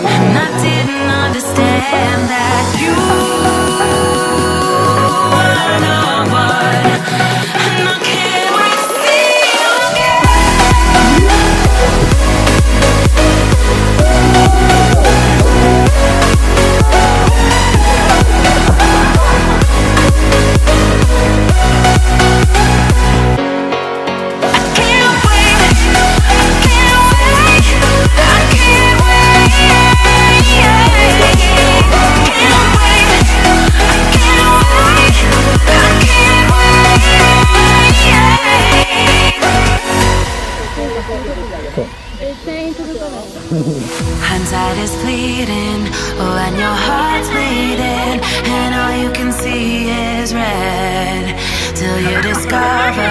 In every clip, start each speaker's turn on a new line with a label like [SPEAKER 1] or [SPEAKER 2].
[SPEAKER 1] And I didn't understand that you were the one. And I can't wait to see you again. Hindsight is fleeting when your heart's bleeding and all you can see is red, till you discover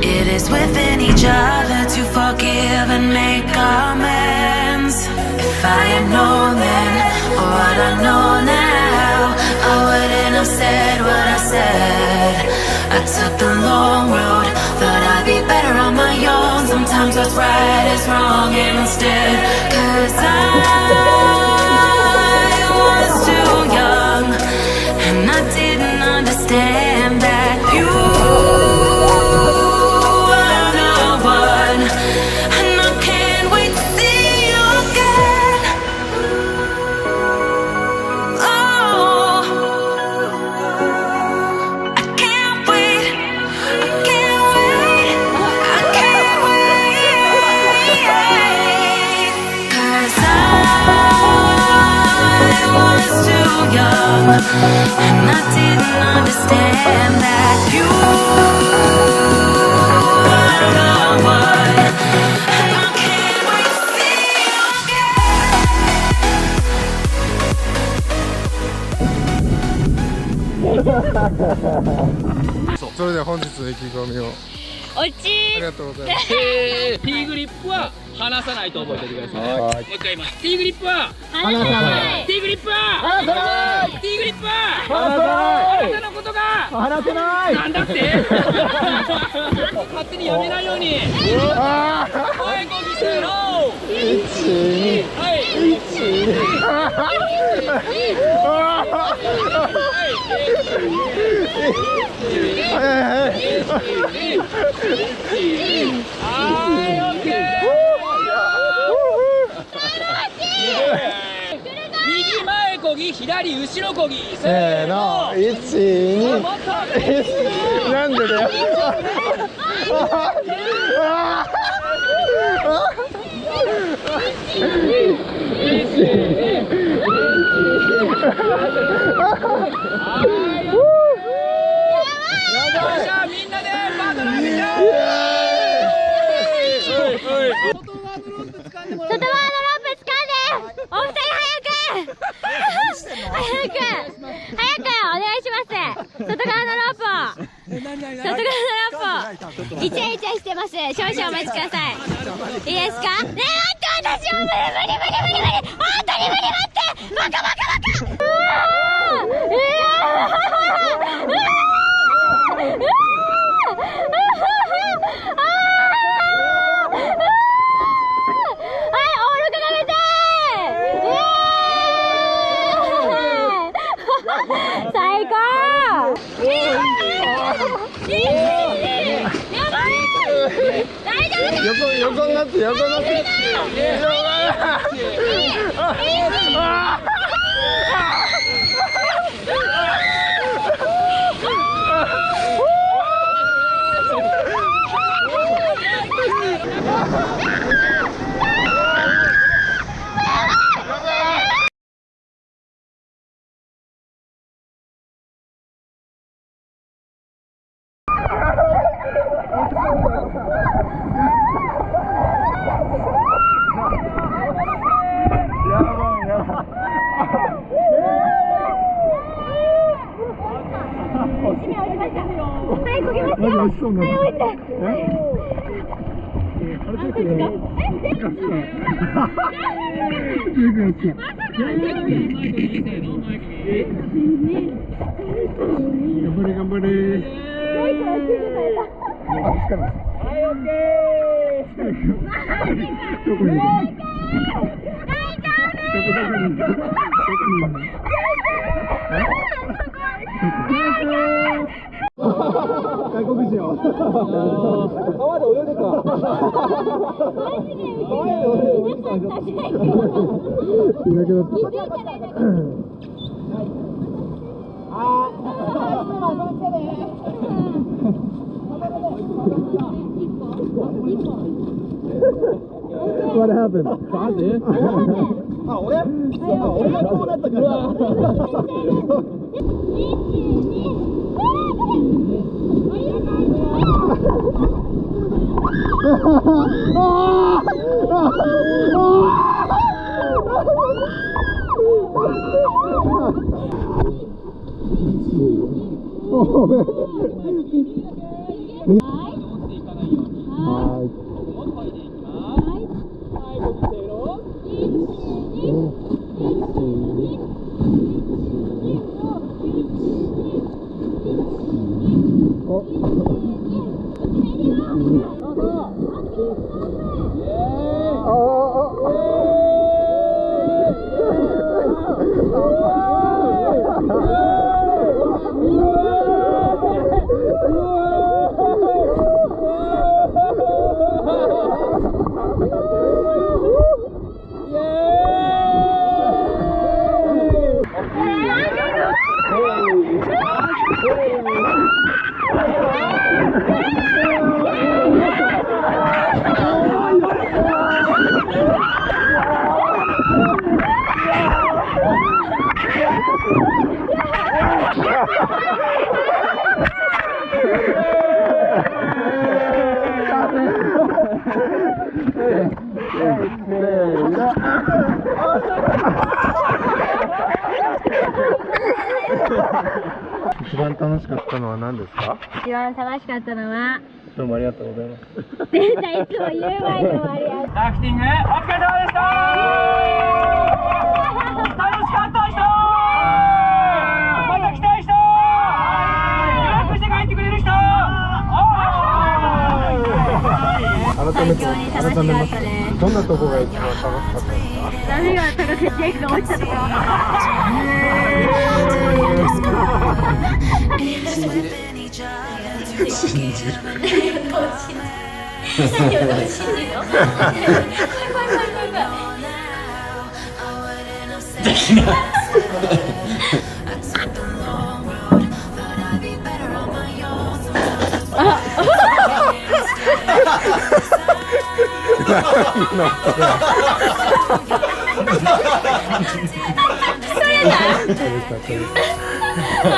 [SPEAKER 1] it is within each other to forgive and make amends. If I had known then what I know now, I wouldn't have said what I said. I took the long road, thought I'd be better on my own. Sometimes what's right is wrong instead, 'cause I was too young and I didn't understand that you were the one. And I can't wait to see you again. Oh, I can't wait, I can't wait, I can't wait, 'cause I was too young and I didn't understand that you were the one. And I can't wait to see you again.
[SPEAKER 2] それでは本日の意気込みを
[SPEAKER 3] おち
[SPEAKER 2] ありがとうございます。
[SPEAKER 4] T グリップは離さないと覚えておいてください。もう一回言います。T グリップは
[SPEAKER 3] 離さない。
[SPEAKER 4] T グリップは
[SPEAKER 2] 離さない。
[SPEAKER 4] T グリップは
[SPEAKER 2] 離さない。
[SPEAKER 4] あなたのことが
[SPEAKER 2] 離せない。
[SPEAKER 4] なんだって勝手にやめないように。はい、こぎせろ。
[SPEAKER 2] 1、
[SPEAKER 4] はい。右前こぎ、左後ろこぎ。
[SPEAKER 2] せーの、1、2。なんでだよ。
[SPEAKER 4] みんなでバトル上げちゃう。外側のロープ掴んでもらう。
[SPEAKER 3] お二人早くお願いします。外側のロープをイチャイチャしてます。少々お待ちください。いいですか。ねえ、待って、私も無理本当に無理、待って、バカ最高。やばい。大丈夫。
[SPEAKER 2] 横になって。落ちそうになった。頑張れ。はい、オッケー。どこにいる？外国人よ。川で泳いでた。いなくなった。What happened? 俺がこうなったから。一番楽しかったのは何ですか？
[SPEAKER 3] 一番楽しかったのは、
[SPEAKER 2] どうもありがとうございます。
[SPEAKER 3] 出た、いつも言う前のもありがとう。
[SPEAKER 4] ラフティングお疲れ様でした。楽しかった人、また来たい人、予約して帰ってくれる人。
[SPEAKER 2] 改めまして、どんなとこが一番楽しかったですか？
[SPEAKER 3] 波が高くてジェイクが落ちたところ。信じる。何をどう信じるの？できない。
[SPEAKER 2] 何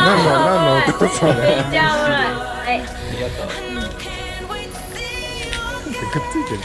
[SPEAKER 2] の音それ？
[SPEAKER 3] めっちゃおもろい。はい。
[SPEAKER 2] くっついてるね。